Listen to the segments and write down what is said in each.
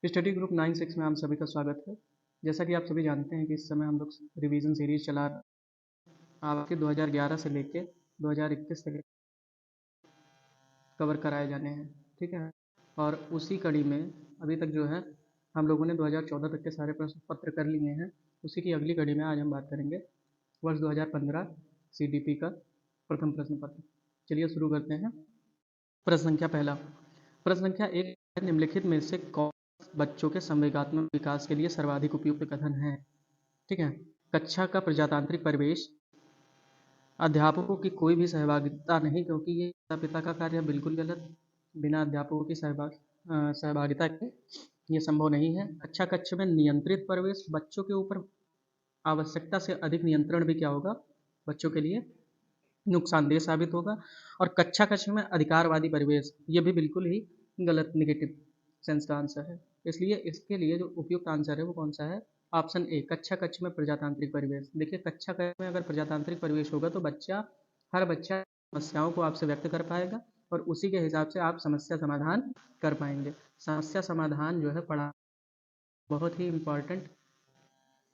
Study group 9-6 में आप सभी का स्वागत है। जैसा कि आप सभी जानते हैं कि इस समय हम लोग रिवीजन सीरीज चला रहे हैं। आपके 2011 से लेके 2021 तक कवर कराए जाने हैं, ठीक है। और उसी कड़ी में अभी तक जो है हम लोगों ने 2014 तक के सारे प्रश्न पत्र कर लिए हैं। उसी की अगली कड़ी में आज हम बात करेंगे वर्ष 2015 CDP का प्रथम प्रश्न पत्र। चलिए शुरू करते हैं। प्रश्न संख्या पहला, प्रश्न संख्या 1, निम्नलिखित में से कौन बच्चों के संवेगात्मक विकास के लिए सर्वाधिक उपयुक्त कथन है? ठीक है। कक्षा का प्रजातांत्रिक परिवेश, अध्यापकों की कोई भी सहभागिता नहीं क्योंकि ये माता पिता का कार्य है, बिल्कुल गलत। बिना अध्यापकों की सहभागिता के ये संभव नहीं है। कक्षा कक्ष में नियंत्रित परिवेश, बच्चों के ऊपर आवश्यकता से अधिक नियंत्रण भी क्या होगा, बच्चों के लिए नुकसानदेह साबित होगा। और कक्षा कक्ष में अधिकारवादी परिवेश, ये भी बिल्कुल ही गलत, निगेटिव सेंस का आंसर है। इसलिए इसके लिए जो उपयुक्त आंसर है वो कौन सा है? ऑप्शन ए, कक्षा कक्ष में प्रजातांत्रिक परिवेश। देखिए, कक्षा कक्ष में अगर प्रजातांत्रिक परिवेश होगा तो हर बच्चा समस्याओं को आपसे व्यक्त कर पाएगा और उसी के हिसाब से आप समस्या समाधान कर पाएंगे। समस्या समाधान जो है पढ़ा बहुत ही इम्पॉर्टेंट,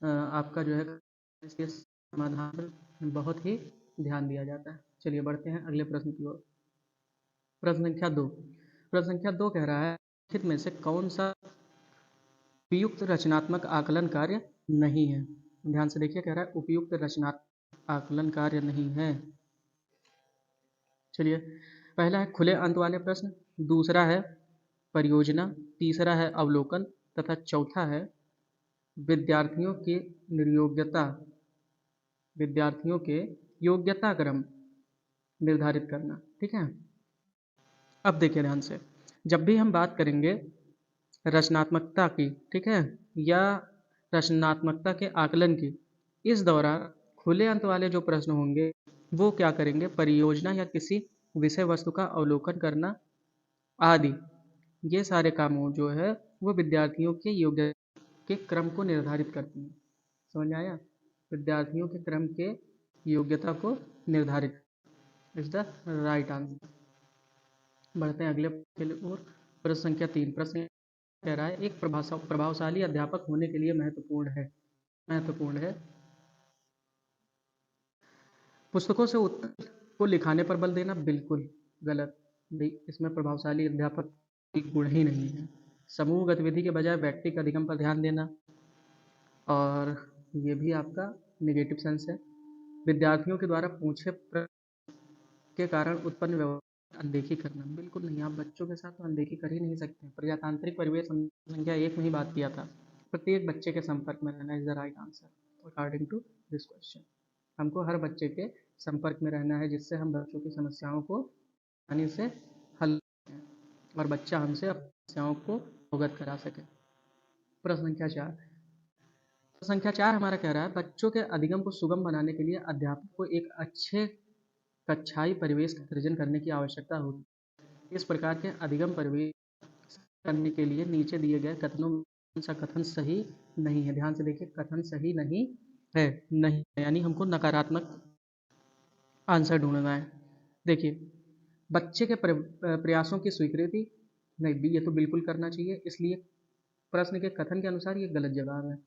आपका जो है इसके समाधान पर बहुत ही ध्यान दिया जाता है। चलिए बढ़ते हैं अगले प्रश्न की ओर। प्रश्न संख्या 2, प्रश्न संख्या 2 कह रहा है निम्नलिखित में से कौन सा उपयुक्त रचनात्मक आकलन कार्य नहीं है? ध्यान से देखिए, कह रहा है उपयुक्त रचनात्मक आकलन कार्य नहीं है। चलिए, पहला है खुले अंत वाले प्रश्न, दूसरा है परियोजना, तीसरा है अवलोकन तथा चौथा है विद्यार्थियों की निर्योग्यता, विद्यार्थियों के योग्यता क्रम निर्धारित करना। ठीक है। अब देखिए ध्यान से, जब भी हम बात करेंगे रचनात्मकता की, ठीक है, या रचनात्मकता के आकलन की, इस दौरान खुले अंत वाले जो प्रश्न होंगे वो क्या करेंगे, परियोजना या किसी विषय वस्तु का अवलोकन करना आदि, ये सारे काम जो है वो विद्यार्थियों के योग्यता के क्रम को निर्धारित करती हैं। समझ में आया? विद्यार्थियों के क्रम के योग्यता को निर्धारित इज द राइट आंसर। बढ़ते हैं अगले के ओर। प्रश्न संख्या 3, प्रश्न कह रहा है एक प्रभावशाली अध्यापक होने के लिए महत्वपूर्ण है पुस्तकों से उत्तर को लिखाने पर बल देना, बिल्कुल गलत। इसमें प्रभावशाली अध्यापक की गुण ही नहीं है। समूह गतिविधि के बजाय व्यक्तिगत अधिगम पर ध्यान देना, और ये भी आपका निगेटिव सेंस है। विद्यार्थियों के द्वारा पूछे प्रश्न के कारण उत्पन्न व्यवहार अनदेखी करना, बिल्कुल नहीं। आप बच्चों के साथ तो अनदेखी कर ही नहीं सकते। प्रजातांत्रिक परिवेश संख्या 1 में ही बात किया था, प्रत्येक बच्चे के संपर्क में रहना is the right answer according to this question. हमको हर बच्चे के संपर्क में रहना है जिससे हम बच्चों की समस्याओं को आसानी से हल करें और बच्चा हमसे अपनी समस्याओं को अवगत करा सके। प्रश्न संख्या 4, संख्या 4 हमारा कह रहा है बच्चों के अधिगम को सुगम बनाने के लिए अध्यापक को एक अच्छे कक्षाई परिवेश का सृजन करने की आवश्यकता होती है। इस प्रकार के अधिगम परिवेश करने के लिए नीचे दिए गए कथनों में कौन सा कथन सही नहीं है? ध्यान से देखिए, कथन सही नहीं है, नहीं यानी हमको नकारात्मक आंसर ढूंढना है। देखिए, बच्चे के प्रयासों की स्वीकृति नहीं, भी ये तो बिल्कुल करना चाहिए, इसलिए प्रश्न के कथन के अनुसार ये गलत जवाब है।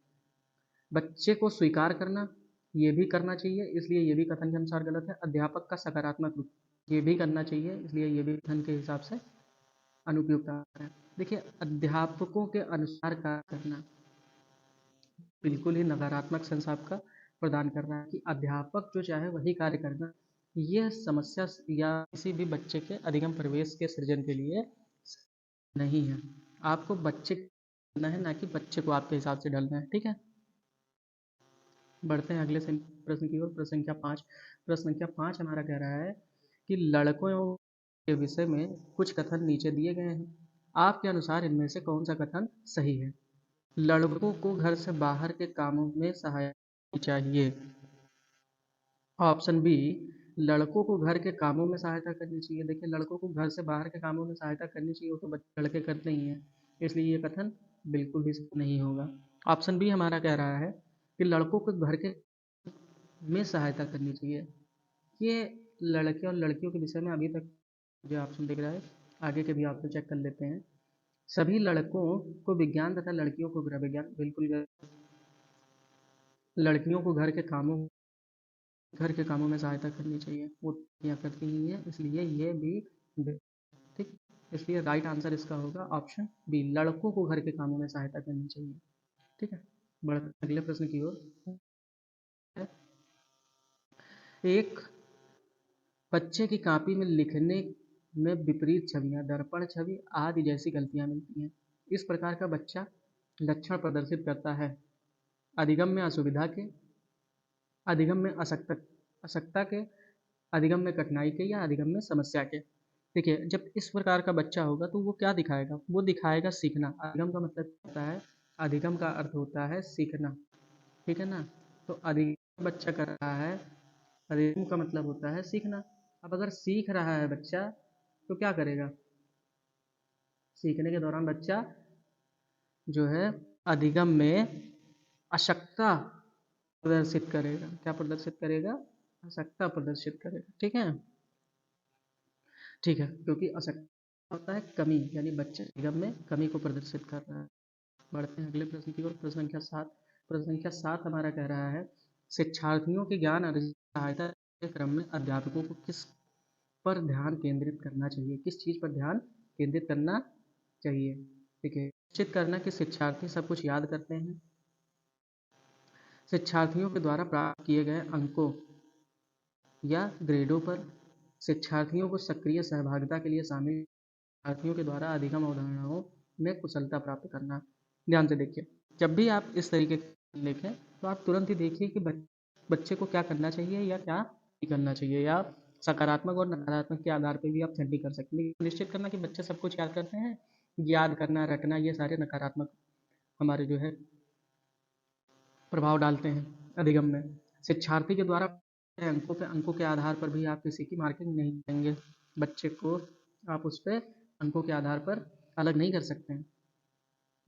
बच्चे को स्वीकार करना, ये भी करना चाहिए, इसलिए ये भी कथन के अनुसार गलत है। अध्यापक का सकारात्मक रूप, ये भी करना चाहिए, इसलिए ये भी कथन के हिसाब से अनुपयुक्त है। देखिए, अध्यापकों के अनुसार कार्य करना बिल्कुल ही नकारात्मक सेंस आपका प्रदान कर रहा है कि अध्यापक जो चाहे वही कार्य करना, ये समस्या या किसी भी बच्चे के अधिगम परिवेश के सृजन के लिए नहीं है। आपको बच्चे ढलना है, ना कि बच्चे को आपके हिसाब से ढलना है। ठीक है। बढ़ते हैं अगले प्रश्न की ओर। प्रश्न संख्या 5, प्रश्न संख्या 5 हमारा कह रहा है कि लड़कों के विषय में कुछ कथन नीचे दिए गए हैं, आपके अनुसार इनमें से कौन सा कथन सही है? लड़कों को घर से बाहर के कामों में सहायता चाहिए। ऑप्शन बी, लड़कों को घर के कामों में सहायता करनी चाहिए। देखिए, लड़कों को घर से बाहर के कामों में सहायता करनी चाहिए, वो तो बच्चे लड़के करते ही हैं, इसलिए ये कथन बिल्कुल भी नहीं होगा। ऑप्शन बी हमारा कह रहा है कि लड़कों को घर के में सहायता करनी चाहिए। ये लड़के और लड़कियों के विषय में अभी तक जो ऑप्शन दिख रहा है, आगे के भी ऑप्शन चेक कर लेते हैं। सभी लड़कों को विज्ञान तथा लड़कियों को गृह विज्ञान, बिल्कुल गलत। लड़कियों को घर के कामों में सहायता करनी चाहिए, वो क्या करती ही हैं, इसलिए ये भी ठीक। इसलिए राइट आंसर इसका होगा ऑप्शन बी, लड़कों को घर के कामों में सहायता करनी चाहिए। ठीक है, बढ़ते हैं अगले प्रश्न की ओर। एक बच्चे की कॉपी में लिखने में विपरीत छवियां, दर्पण छवि आदि जैसी गलतियां मिलती हैं। इस प्रकार का बच्चा लक्षण प्रदर्शित करता है अधिगम में असुविधा के, अधिगम में असक्ता के, अधिगम में कठिनाई के, या अधिगम में समस्या के। देखिए, जब इस प्रकार का बच्चा होगा तो वो क्या दिखाएगा, वो दिखाएगा सीखना। अधिगम का मतलब होता है, अधिगम का अर्थ होता है सीखना, ठीक है ना। तो अधिगम बच्चा कर रहा है, अधिगम का मतलब होता है सीखना। अब अगर सीख रहा है बच्चा तो क्या करेगा, सीखने के दौरान बच्चा जो है अधिगम में अशक्ता प्रदर्शित करेगा। क्या प्रदर्शित करेगा, अशक्ता प्रदर्शित करेगा। ठीक है, ठीक है, क्योंकि अशक्ता होता है कमी, यानी बच्चे अधिगम में कमी को प्रदर्शित कर रहा है। बढ़ते हैं अगले प्रश्न की ओर। प्रश्न संख्या 7। प्रश्न संख्या 7 हमारा कह रहा है, शिक्षार्थियों के ज्ञान अर्जन सहायता के क्रम में अध्यापकों को किस पर ध्यान केंद्रित करना चाहिए, किस चीज़ पर ध्यान केंद्रित करना चाहिए। ठीक है, निश्चित करना कि शिक्षार्थी सब कुछ याद करते हैं, शिक्षार्थियों के द्वारा प्राप्त किए गए अंकों या ग्रेडों पर, शिक्षार्थियों को सक्रिय सहभागिता के लिए शामिल, शिक्षार्थियों के द्वारा अधिगम अवधारणाओं में कुशलता प्राप्त करना। ध्यान से देखिए, जब भी आप इस तरीके के लिखें तो आप तुरंत ही देखिए कि बच्चे को क्या करना चाहिए या क्या नहीं करना चाहिए, या सकारात्मक और नकारात्मक के आधार पर भी आप छंटी कर सकते हैं। निश्चित करना कि बच्चे सब कुछ याद करते हैं, याद करना, रटना, ये सारे नकारात्मक हमारे जो है प्रभाव डालते हैं अधिगम में। शिक्षार्थी के द्वारा अंकों के आधार पर भी आप किसी की मार्किंग नहीं करेंगे, बच्चे को आप उस पर अंकों के आधार पर अलग नहीं कर सकते हैं।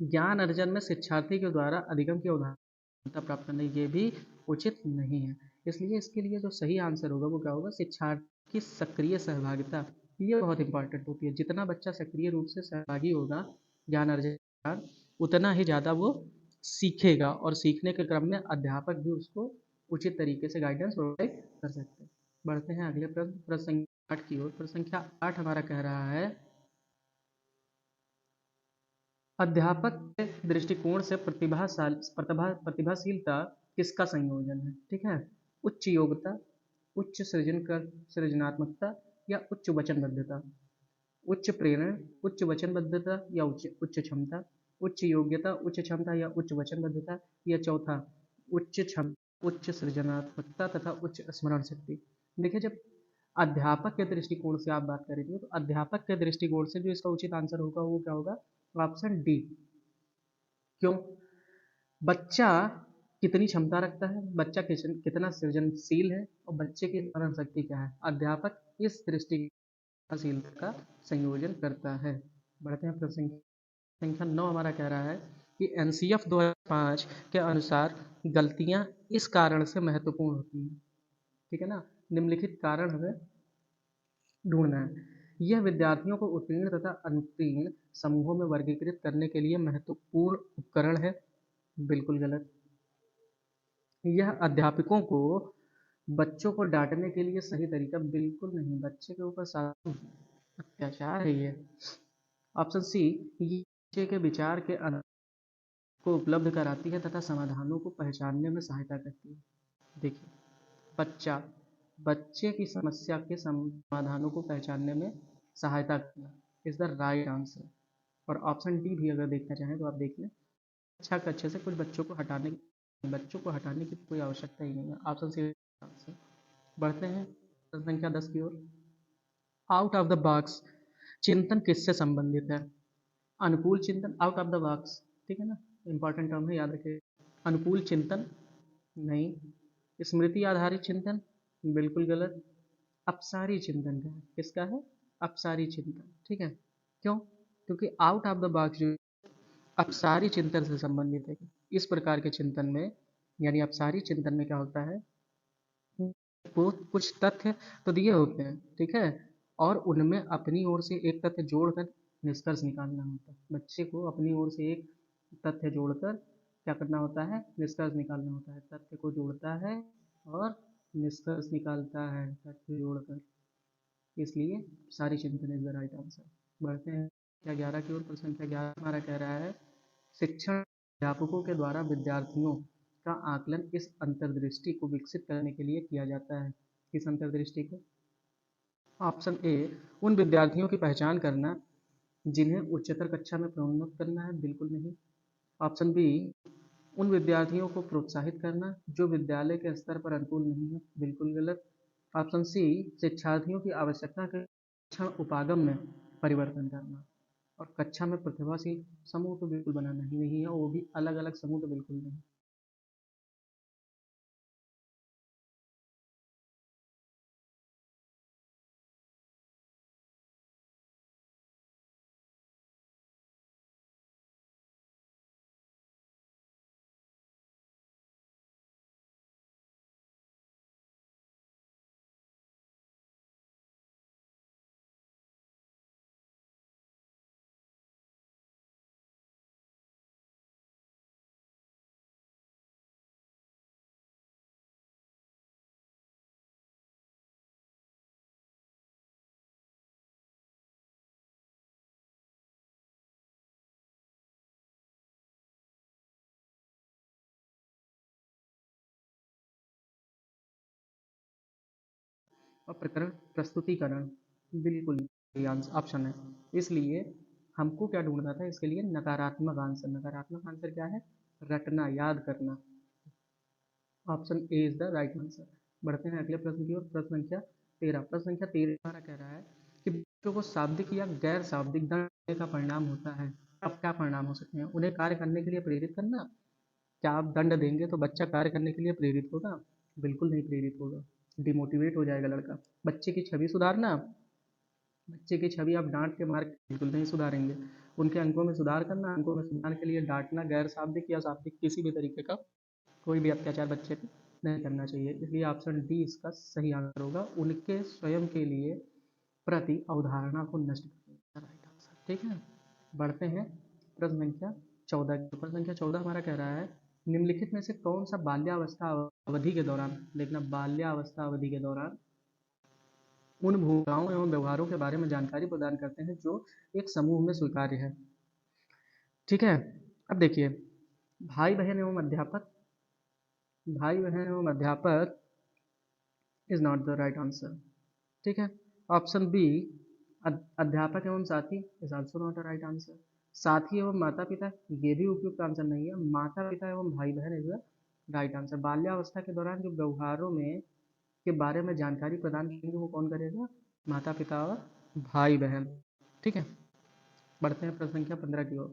ज्ञान अर्जन में शिक्षार्थी के द्वारा अधिगम की अवधारणा प्राप्त करना, ये भी उचित नहीं है। इसलिए इसके लिए जो सही आंसर होगा वो क्या होगा, शिक्षार्थी की सक्रिय सहभागिता, ये बहुत इंपॉर्टेंट होती है। जितना बच्चा सक्रिय रूप से सहभागी होगा ज्ञान अर्जन, उतना ही ज़्यादा वो सीखेगा, और सीखने के क्रम में अध्यापक भी उसको उचित तरीके से गाइडेंस प्रोवाइड कर सकते हैं। बढ़ते हैं अगले प्रश्न, प्रश्न संख्या 8 की ओर। प्रश्न संख्या 8 हमारा कह रहा है, अध्यापक के दृष्टिकोण से प्रतिभाशीलता किसका संयोजन है। ठीक है, उच्च योग्यता, उच्च सृजनात्मकता, या उच्च वचनबद्धता। उच्च प्रेरण, उच्च वचनबद्धता, या उच्च उच्च क्षमता। उच्च योग्यता, उच्च क्षमता, या उच्च वचनबद्धता। या चौथा, उच्च क्षमता, उच्च सृजनात्मकता तथा उच्च स्मरण शक्ति। देखिए, जब अध्यापक के दृष्टिकोण से आप बात करेंगे तो अध्यापक के दृष्टिकोण से जो इसका उचित आंसर होगा वो क्या होगा, ऑप्शन डी। क्यों, बच्चा कितनी क्षमता रखता है, बच्चा कितना सृजनशील है, और बच्चे की स्मरण शक्ति क्या है, अध्यापक इस दृष्टिशीलता का संयोजन करता है। बढ़ते हैं प्रश्न संख्या 9 हमारा कह रहा है कि एनसीएफ 2005 के अनुसार गलतियां इस कारण से महत्वपूर्ण होती हैं। ठीक है ना, निम्नलिखित कारण हमें ढूंढना है। यह विद्यार्थियों को उत्तीर्ण तथा अनुत्तीर्ण समूहों में वर्गीकृत करने के लिए महत्वपूर्ण उपकरण है, बिल्कुल गलत। यह अध्यापकों को बच्चों को डांटने के लिए सही तरीका, बिल्कुल नहीं, बच्चे के ऊपर अत्याचार है ये। ऑप्शन सी, ये बच्चे के विचार के को उपलब्ध कराती है तथा समाधानों को पहचानने में सहायता करती है। देखिए, बच्चा बच्चे की समस्या के समाधानों को पहचानने में सहायता करना इज द राइट आंसर। और ऑप्शन डी भी अगर देखना चाहें तो आप देख लें, अच्छा अच्छे से कुछ बच्चों को हटाने की कोई आवश्यकता ही नहीं है। Option C answer. बढ़ते हैं प्रश्न संख्या 10 की ओर। आउट ऑफ द बॉक्स चिंतन किससे संबंधित है। अनुकूल चिंतन, आउट ऑफ द बॉक्स, ठीक है ना, इंपॉर्टेंट टर्म है, याद रखिए। अनुकूल चिंतन नहीं, स्मृति आधारित चिंतन बिल्कुल गलत, अपसारी चिंतन का है, किसका है, अपसारी चिंतन। ठीक है, क्यों, क्योंकि आउट ऑफ द बॉक्स जो अपसारी चिंतन से संबंधित है। इस प्रकार के चिंतन में, यानी अपसारी चिंतन में क्या होता है, वो कुछ तथ्य तो दिए होते हैं, ठीक है, और उनमें अपनी ओर से एक तथ्य जोड़कर निष्कर्ष निकालना होता है। बच्चे को अपनी ओर से एक तथ्य जोड़कर क्या करना होता है, निष्कर्ष निकालना होता है। तथ्य को जोड़ता है और निष्कर्ष निकालता है तथ्य जोड़कर, इसलिए सारी चिंतन इज द राइट आंसर। बढ़ते हैं क्या 11 की ओर। प्रश्न संख्या 11 हमारा कह रहा है शिक्षण अध्यापकों के द्वारा विद्यार्थियों का आकलन इस अंतर्दृष्टि को विकसित करने के लिए किया जाता है। किस अंतर्दृष्टि को? ऑप्शन ए, उन विद्यार्थियों की पहचान करना जिन्हें उच्चतर कक्षा में प्रोन्नत करना है, बिल्कुल नहीं। ऑप्शन बी, उन विद्यार्थियों को प्रोत्साहित करना जो विद्यालय के स्तर पर अनुकूल नहीं है, बिल्कुल गलत। ऑप्शन सी, शिक्षार्थियों की आवश्यकता के शिक्षण उपागम में परिवर्तन करना। और कक्षा में प्रतिभाशील समूह तो बिल्कुल बनाना ही नहीं है, वो भी अलग अलग समूह तो बिल्कुल नहीं। और प्रकरण प्रस्तुतिकरण बिल्कुल सही ऑप्शन है। इसलिए हमको क्या ढूंढना था इसके लिए, नकारात्मक आंसर। नकारात्मक आंसर क्या है? रटना, याद करना। Option A is the right answer. बढ़ते हैं अगले प्रश्न की ओर। प्रश्न संख्या 13। प्रश्न संख्या 13 हमारा कह रहा है कि बच्चों को शाब्दिक या गैर शाब्दिक दंड देने का परिणाम होता है। अब क्या परिणाम हो सकते हैं? उन्हें कार्य करने के लिए प्रेरित करना। क्या आप दंड देंगे तो बच्चा कार्य करने के लिए प्रेरित होगा? बिल्कुल नहीं प्रेरित होगा, डिमोटिवेट हो जाएगा लड़का। बच्चे की छवि सुधारना। बच्चे की छवि आप डांट के मार के बिल्कुल नहीं सुधारेंगे। उनके अंकों में सुधार करना, अंकों में सुधार के लिए डांटना गैर शाब्दिक या शाब्दिक किसी भी तरीके का कोई भी अत्याचार बच्चे पे नहीं करना चाहिए। इसलिए ऑप्शन डी इसका सही आंसर होगा। उनके स्वयं के लिए प्रति अवधारणा को नष्ट करने का राइट आंसर। ठीक है, बढ़ते हैं प्रश्न संख्या 14। प्रश्न संख्या 14 हमारा कह रहा है निम्नलिखित में से कौन सा बाल्यावस्था अवधि के दौरान, देखना बाल्यावस्था अवधि के दौरान उन भूमिकाओं एवं व्यवहारों के बारे में जानकारी प्रदान करते हैं जो एक समूह में स्वीकार्य है। ठीक है, अब देखिए, भाई बहन एवं अध्यापक, भाई बहन एवं अध्यापक is not the right answer. ठीक है, ऑप्शन बी, अध्यापक एवं साथी is also not a right answer. साथी एवं माता पिता, ये भी उपयुक्त आंसर नहीं है। माता पिता एवं भाई बहन इज द राइट आंसर। बाल्यावस्था के दौरान जो व्यवहारों में के बारे में जानकारी प्रदान करेंगे वो कौन करेगा? माता पिता और भाई बहन। ठीक है, बढ़ते हैं प्रश्न संख्या 15 की ओर।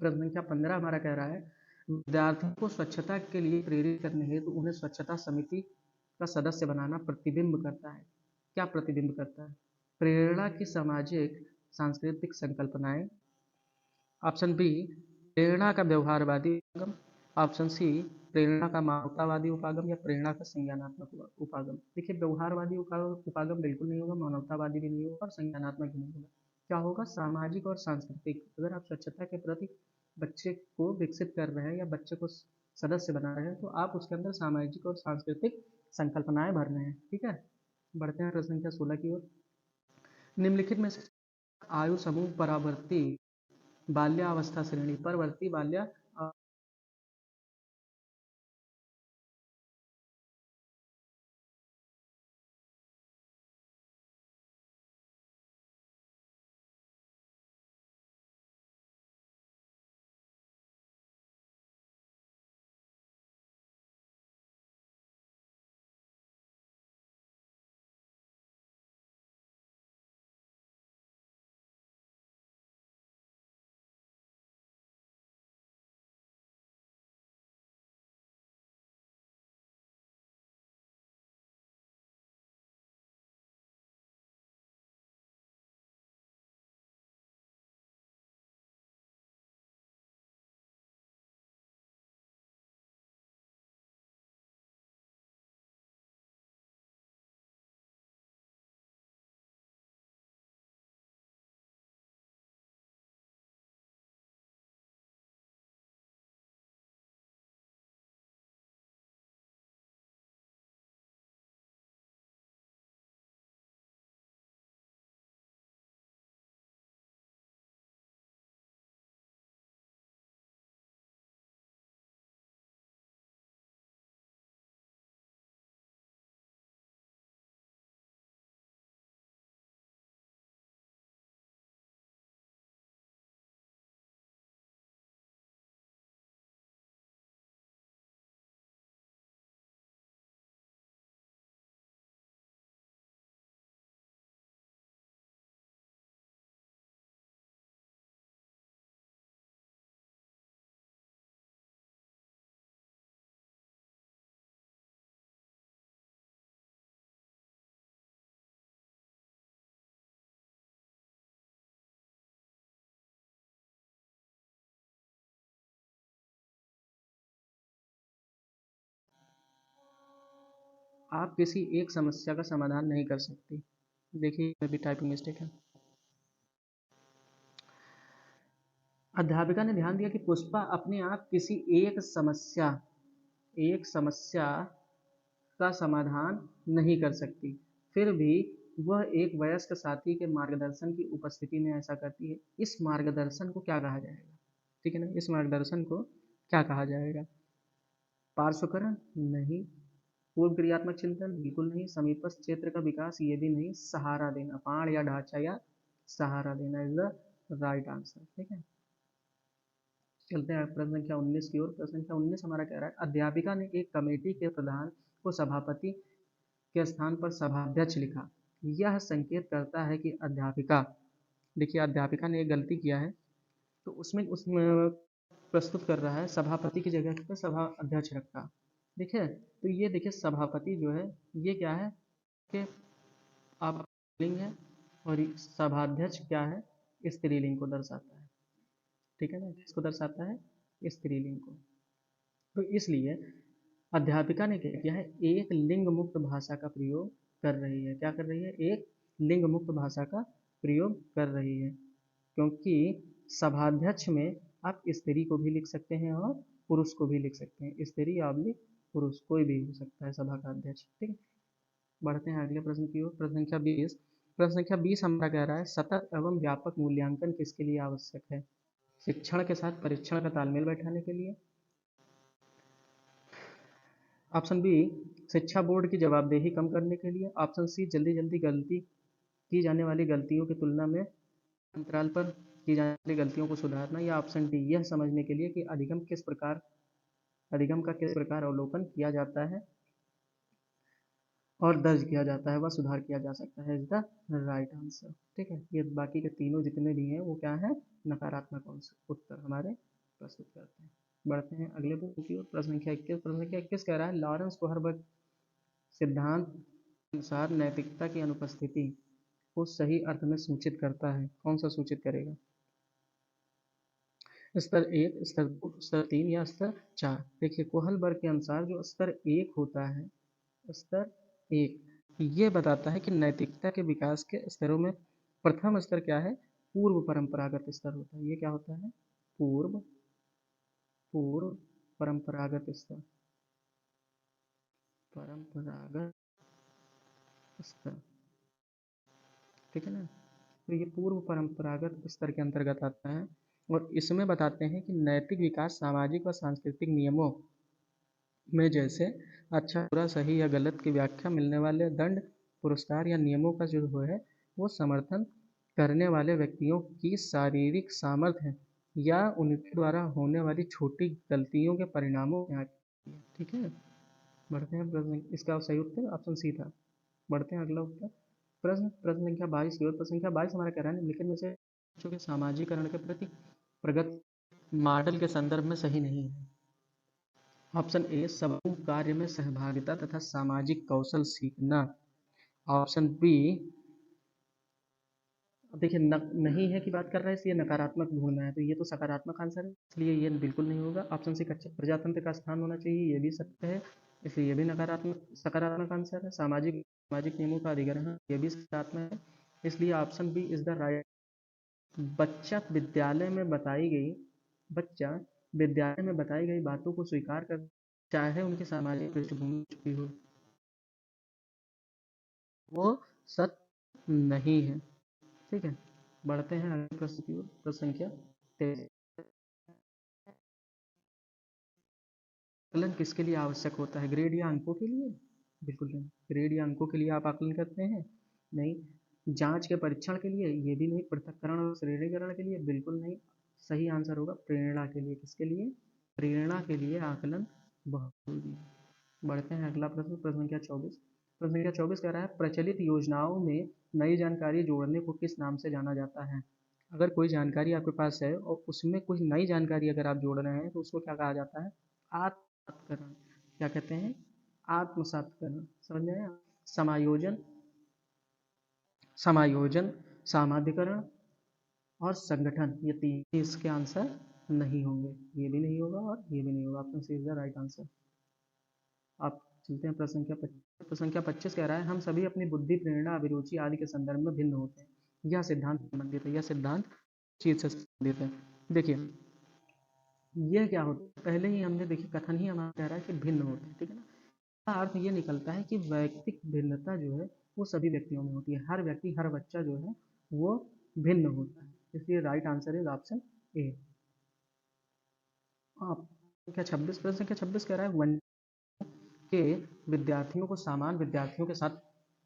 प्रश्न संख्या 15 हमारा कह रहा है विद्यार्थियों को स्वच्छता के लिए प्रेरित करने हेतु उन्हें स्वच्छता समिति का सदस्य बनाना प्रतिबिंब करता है। क्या प्रतिबिंब करता है? प्रेरणा की सामाजिक सांस्कृतिक संकल्पनाएं। ऑप्शन बी, प्रेरणा का व्यवहारवादी उपागम। ऑप्शन सी, प्रेरणा का मानवतावादी उपागम, या प्रेरणा का संज्ञानात्मक उपागम। देखिए, व्यवहारवादी उपागम बिल्कुल नहीं होगा, मानवतावादी भी नहीं होगा और संज्ञानात्मक भी नहीं होगा। क्या होगा? सामाजिक और सांस्कृतिक। अगर आप स्वच्छता के प्रति बच्चे को विकसित कर रहे हैं या बच्चे को सदस्य बना रहे हैं तो आप उसके अंदर सामाजिक और सांस्कृतिक संकल्पनाएं भर रहे हैं। ठीक है, बढ़ते हैं प्रश्न संख्या 16 की ओर। निम्नलिखित में से आयु समूह परावर्ती बाल्यावस्था श्रेणी परवर्ती बाल्या आप किसी एक समस्या का समाधान नहीं कर सकती। देखिए ये भी टाइपिंग मिस्टेक है। अध्यापिका ने ध्यान दिया कि पुष्पा अपने आप किसी एक समस्या का समाधान नहीं कर सकती, फिर भी वह एक वयस्क साथी के मार्गदर्शन की उपस्थिति में ऐसा करती है। इस मार्गदर्शन को क्या कहा जाएगा? ठीक है ना, इस मार्गदर्शन को क्या कहा जाएगा? पार्श्वकरण? नहीं। पूर्व क्रियात्मक चिंतन? बिल्कुल नहीं। समीपस्थ क्षेत्र का विकास? ये भी नहीं। सहारा देना, पाड़ या ढांचा या सहारा देना इज द राइट आंसर। ठीक है, चलते हैं प्रश्न संख्या 19 की ओर। प्रश्न संख्या 19 हमारा कह रहा है, अध्यापिका ने एक कमेटी के प्रधान को सभापति के स्थान पर सभाध्यक्ष लिखा। यह संकेत करता है कि अध्यापिका, देखिए अध्यापिका ने एक गलती किया है, तो उसमें प्रस्तुत कर रहा है सभापति की जगह पर सभा अध्यक्ष रखा। देखिए, तो ये देखिए सभापति जो है ये क्या है कि आप लिंग है, और सभाध्यक्ष क्या है? स्त्रीलिंग को दर्शाता है। ठीक है ना, किसको दर्शाता है? स्त्रीलिंग को। तो इसलिए अध्यापिका ने क्या किया है? एक लिंग मुक्त भाषा का प्रयोग कर रही है। क्या कर रही है? एक लिंग मुक्त भाषा का प्रयोग कर रही है, क्योंकि सभाध्यक्ष में आप स्त्री को भी लिख सकते हैं और पुरुष को भी लिख सकते हैं। स्त्री ऑब्लिक पुरुष कोई भी हो सकता है सभा का अध्यक्ष। ठीक है, बढ़ते हैं अगले प्रश्न की ओर। प्रश्न संख्या 20। प्रश्न संख्या 20 हमारा कह रहा है, सतत एवं व्यापक मूल्यांकन किसके लिए आवश्यक है? शिक्षण के साथ परीक्षण का तालमेल बैठाने के लिए। ऑप्शन बी, शिक्षा बोर्ड की जवाबदेही कम करने के लिए। ऑप्शन सी, जल्दी जल्दी गलती की जाने वाली गलतियों की तुलना में अंतराल पर की जाने वाली गलतियों को सुधारना। या ऑप्शन डी, यह समझने के लिए कि अधिगम का किस प्रकार अवलोकन किया जाता है और दर्ज किया जाता है, वह सुधार किया जा सकता है, इज द राइट आंसर। ठीक है, ये बाकी के तीनों जितने भी हैं वो क्या है? नकारात्मक उत्तर हमारे प्रस्तुत करते हैं। बढ़ते हैं अगले प्रश्न की ओर। प्रश्न संख्या 21। प्रश्न संख्या 21 कह रहा है, लॉरेंस कोहरबर्ग सिद्धांत के अनुसार नैतिकता की अनुपस्थिति को सही अर्थ में सूचित करता है। कौन सा सूचित करेगा? स्तर 1, स्तर 2, स्तर 3 या स्तर 4? देखिए कोहलबर्ग के अनुसार जो स्तर 1 होता है, स्तर 1 ये बताता है कि नैतिकता के विकास के स्तरों में प्रथम स्तर क्या है? पूर्व परंपरागत स्तर होता है। ये क्या होता है? पूर्व पूर्व परंपरागत स्तर, परंपरागत स्तर। ठीक है ना, तो ये पूर्व परंपरागत स्तर के अंतर्गत आता है, और इसमें बताते हैं कि नैतिक विकास सामाजिक और सांस्कृतिक नियमों में, जैसे अच्छा बुरा सही या गलत की व्याख्या, मिलने वाले दंड पुरस्कार या नियमों का जो है वो समर्थन करने वाले व्यक्तियों की शारीरिक सामर्थ्य या उनके द्वारा होने वाली छोटी गलतियों के परिणामों में आती है। ठीक है, बढ़ते हैं प्रश्न, इसका सही उत्तर ऑप्शन सी था। बढ़ते हैं अगला उत्तर। प्रश्न संख्या 22 की ओर। प्रश्न संख्या 22 हमारा कह रहा है, निम्नलिखित में से बच्चों के सामाजिकरण के प्रति प्रगति मॉडल के संदर्भ में सही नहीं है। ऑप्शन ए, समूह कार्य में सहभागिता तथा सामाजिक कौशल सीखना। ऑप्शन बी, देखिए नहीं है की बात कर रहा है, इसलिए नकारात्मक ढूंढना है, तो ये तो सकारात्मक आंसर है, इसलिए ये बिल्कुल नहीं होगा। ऑप्शन सी, कच्चे प्रजातंत्र का स्थान होना चाहिए, ये भी सत्य है, इसलिए ये भी नकारात्मक सकारात्मक आंसर है। सामाजिक सामाजिक नियमों का अधिग्रहण, ये भी सकारात्मक है, इसलिए option B is the right. बच्चा विद्यालय में बताई गई बच्चा विद्यालय में बताई गई बातों को स्वीकार कर, चाहे उनकी सामाजिक पृष्ठभूमि छुपी हो, वो सत्य नहीं है। ठीक है, बढ़ते हैं अगले प्रश्न की ओर। प्रश्न संख्या 23। आकलन किसके लिए आवश्यक होता है? ग्रेड या अंकों के लिए? बिल्कुल नहीं। ग्रेड या अंकों के लिए आप आकलन करते हैं? नहीं। जांच के परीक्षण के लिए? ये भी नहीं। पृथक्करण और श्रेणीकरण के लिए? बिल्कुल नहीं। सही आंसर होगा प्रेरणा के लिए। किसके लिए? प्रेरणा के लिए आकलन बहुत जरूरी है। बढ़ते हैं अगला प्रश्न, प्रश्न संख्या 24। प्रश्न संख्या 24 कह रहा है, प्रचलित योजनाओं में नई जानकारी जोड़ने को किस नाम से जाना जाता है? अगर कोई जानकारी आपके पास है और उसमें कुछ नई जानकारी अगर आप जोड़ रहे हैं तो उसको क्या कहा जाता है? आत्मसातकरण। क्या कहते हैं? आत्मसातकरण। समझ में आया? समायोजन, समायोजन, सामान्यीकरण और संगठन, ये तीन इसके आंसर नहीं होंगे। ये भी नहीं होगा और ये भी नहीं होगा। Option C is the right answer. आप चलते हैं प्रश्न संख्या 25। प्रश्न संख्या 25 कह रहा है हम सभी अपनी बुद्धि, प्रेरणा, अभिरुचि आदि के संदर्भ में भिन्न होते हैं। यह सिद्धांत संबंधित है, यह सिद्धांत चीज से संबंधित है। देखिए यह क्या होता है, पहले ही हमने देखिए कथन ही हमारा कह रहा है कि भिन्न होते हैं, ठीक है ना। इसका अर्थ ये निकलता है कि वैयक्तिक भिन्नता जो है वो सभी व्यक्तियों में होती है, हर व्यक्ति हर बच्चा जो है वो भिन्न होता है, इसलिए right answer is option A. आप क्या 26 प्रश्न संख्या 26 कह रहा है वन के विद्यार्थियों को सामान्य विद्यार्थियों के साथ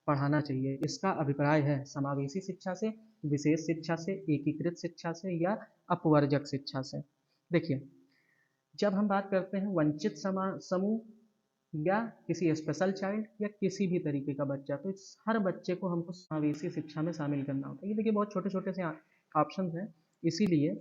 पढ़ाना चाहिए। इसका अभिप्राय है समावेशी शिक्षा से, विशेष शिक्षा से, एकीकृत शिक्षा से या अपवर्जक शिक्षा से। देखिए जब हम बात करते हैं वंचित समूह या किसी स्पेशल चाइल्ड या किसी भी तरीके का बच्चा, तो इस हर बच्चे को हमको समावेशी शिक्षा में शामिल करना होता है। ये देखिए बहुत छोटे छोटे से ऑप्शन हैं, इसीलिए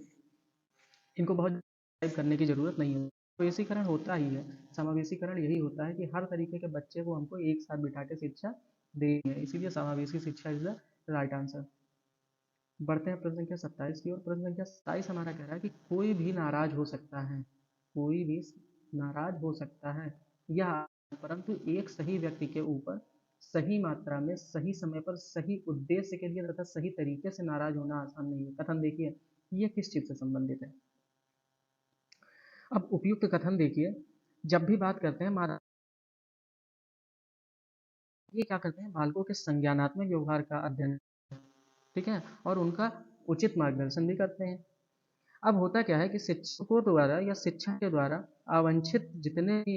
इनको बहुत टाइप करने की ज़रूरत नहीं है। समावेशीकरण होता ही है, समावेशीकरण यही होता है कि हर तरीके के बच्चे को हमको एक साथ बिठा के शिक्षा देनी है, इसीलिए समावेशी शिक्षा इज द राइट आंसर। बढ़ते हैं प्रश्न संख्या 27 की ओर। प्रश्न संख्या 27 हमारा कह रहा है कि कोई भी नाराज हो सकता है, कोई भी नाराज हो सकता है यह, परंतु एक सही व्यक्ति के ऊपर सही मात्रा में, सही समय पर, सही उद्देश्य के लिए तथा सही तरीके से नाराज होना आसान नहीं है। कथन देखिए ये किस चीज से संबंधित है। अब उपयुक्त कथन देखिए, जब भी बात करते हैं महाराज ये क्या करते हैं, बालकों के संज्ञानात्मक व्यवहार का अध्ययन, ठीक है, और उनका उचित मार्गदर्शन भी करते हैं। अब होता क्या है कि शिक्षकों द्वारा या शिक्षा के द्वारा अवांछित जितने भी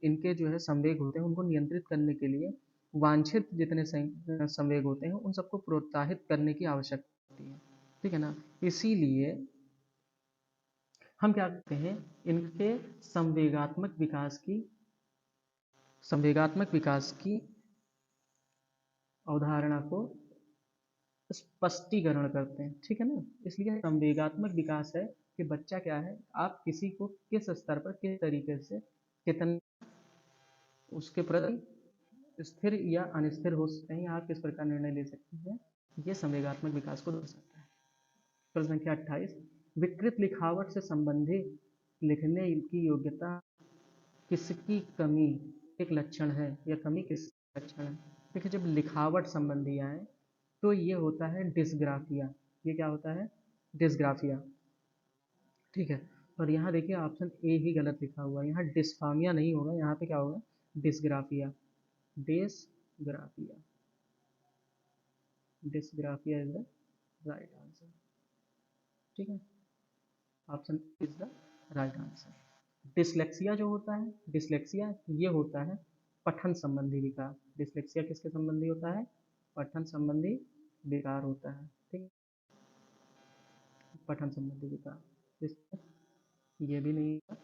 इनके जो है संवेग होते हैं उनको नियंत्रित करने के लिए वांछित जितने संवेग होते हैं उन सबको प्रोत्साहित करने की आवश्यकता होती है, ठीक है ना। इसीलिए हम क्या करते हैं, इनके संवेगात्मक विकास की अवधारणा को स्पष्टीकरण करते हैं, ठीक है ना। इसलिए संवेगात्मक विकास है कि बच्चा क्या है, आप किसी को किस स्तर पर किस तरीके से कितना उसके प्रति स्थिर या अनिस्थिर हो सकते हैं, आप किस प्रकार निर्णय ले सकते हैं, ये संवेगात्मक विकास को दर्शाता है। प्रश्न संख्या 28, विकृत लिखावट से संबंधित लिखने की योग्यता किसकी कमी एक लक्षण है, या कमी किस लक्षण है। देखिए जब लिखावट संबंधी आए तो ये होता है डिस्ग्राफिया, ये क्या होता है, डिस्ग्राफिया, ठीक है। और यहाँ देखिए ऑप्शन ए ही गलत लिखा हुआ है, यहाँ डिस्फामिया नहीं होगा, यहाँ पे क्या होगा, dysgraphia, dysgraphia, dysgraphia is the right answer, ठीक है, option is the right answer. Dyslexia जो होता है, डिसलेक्सिया ये होता है पठन संबंधी विकार, डिसलेक्सिया किसके संबंधी होता है, पठन संबंधी विकार होता है, ठीक है, पठन संबंधी विकार, ये भी नहीं है,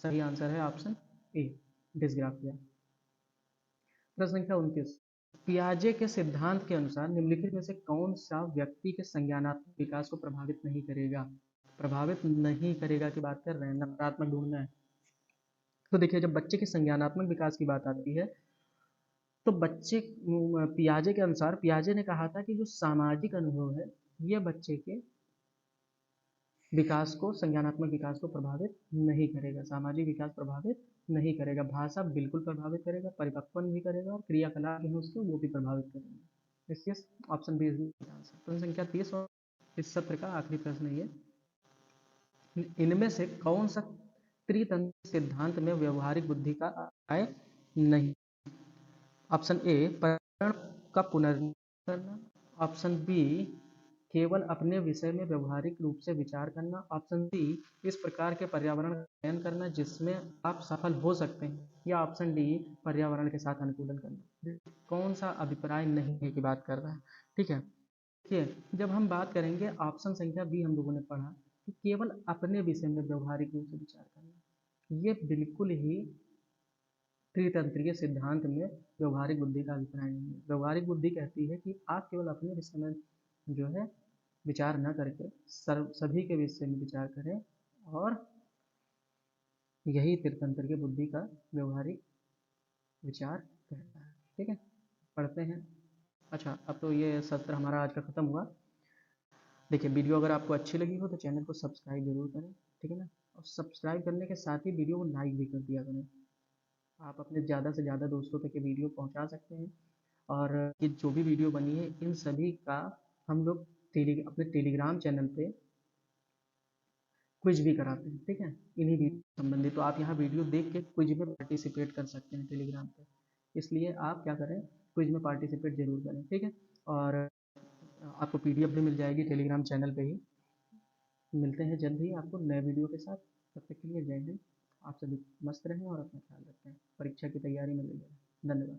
सही आंसर है ऑप्शन ए, डिस्ग्राफिया। प्रश्न संख्या 29, पियाजे के सिद्धांत के अनुसार निम्नलिखित में से कौन सा व्यक्ति के संज्ञानात्मक विकास को प्रभावित नहीं करेगा, प्रभावित नहीं करेगा की बात कर रहे हैं, नकारात्मक ढूंढना है। तो देखिए जब बच्चे के संज्ञानात्मक विकास की बात आती है तो बच्चे पियाजे के अनुसार, पियाजे ने कहा था कि जो सामाजिक अनुभव है ये बच्चे के विकास को, संज्ञानात्मक विकास को प्रभावित नहीं करेगा, सामाजिक विकास प्रभावित नहीं करेगा, भाषा बिल्कुल प्रभावित करेगा, परिपक्वन भी करेगा और क्रियाकलाप हैं उसके वो भी प्रभावित करेंगे, इसलिए option B is the answer. प्रश्न संख्या 30 और इस सत्र का आखिरी प्रश्न है, इनमें से कौन सा त्रितंत्र सिद्धांत में व्यवहारिक बुद्धि का अध्याय नहीं। ऑप्शन ए पर्यावरण का पुनर्निर्माण करना, ऑप्शन बी केवल अपने विषय में व्यवहारिक रूप से विचार करना, ऑप्शन सी इस प्रकार के पर्यावरण का चयन करना जिसमें आप सफल हो सकते हैं, या ऑप्शन डी पर्यावरण के साथ अनुकूलन करना। कौन सा अभिप्राय नहीं है की बात कर रहा है, ठीक है। देखिए जब हम बात करेंगे ऑप्शन संख्या बी हम लोगों ने पढ़ा कि केवल अपने विषय में व्यवहारिक रूप से विचार करना, ये बिल्कुल ही त्रितंत्रीय सिद्धांत में व्यवहारिक बुद्धि का अभिप्राय नहीं है। व्यवहारिक बुद्धि कहती है कि आप केवल अपने विषय में जो है विचार न करके सभी के विषय में विचार करें, और यही त्रितंत्रीय बुद्धि का व्यवहारिक विचार कहता है, ठीक है। पढ़ते हैं। अच्छा अब तो ये सत्र हमारा आज का ख़त्म हुआ। देखिए वीडियो अगर आपको अच्छी लगी हो तो चैनल को सब्सक्राइब जरूर करें, ठीक है ना, और सब्सक्राइब करने के साथ ही वीडियो को लाइक भी कर दिया करें। आप अपने ज़्यादा से ज़्यादा दोस्तों तक ये वीडियो पहुँचा सकते हैं। और ये जो भी वीडियो बनी है इन सभी का हम लोग अपने टेलीग्राम चैनल पे क्विज भी कराते हैं, ठीक है, इन्हीं वीडियो से संबंधित। तो आप यहाँ वीडियो देख के क्विज में पार्टिसिपेट कर सकते हैं टेलीग्राम पे। इसलिए आप क्या करें, क्विज में पार्टिसिपेट जरूर करें, ठीक है। और आपको पीडीएफ भी मिल जाएगी टेलीग्राम चैनल पे ही। मिलते हैं जल्द ही आपको नए वीडियो के साथ। तब तक के लिए जय हिंद। आप सभी मस्त रहें और अपना ख्याल रखें। परीक्षा की तैयारी में लगे रहें। धन्यवाद।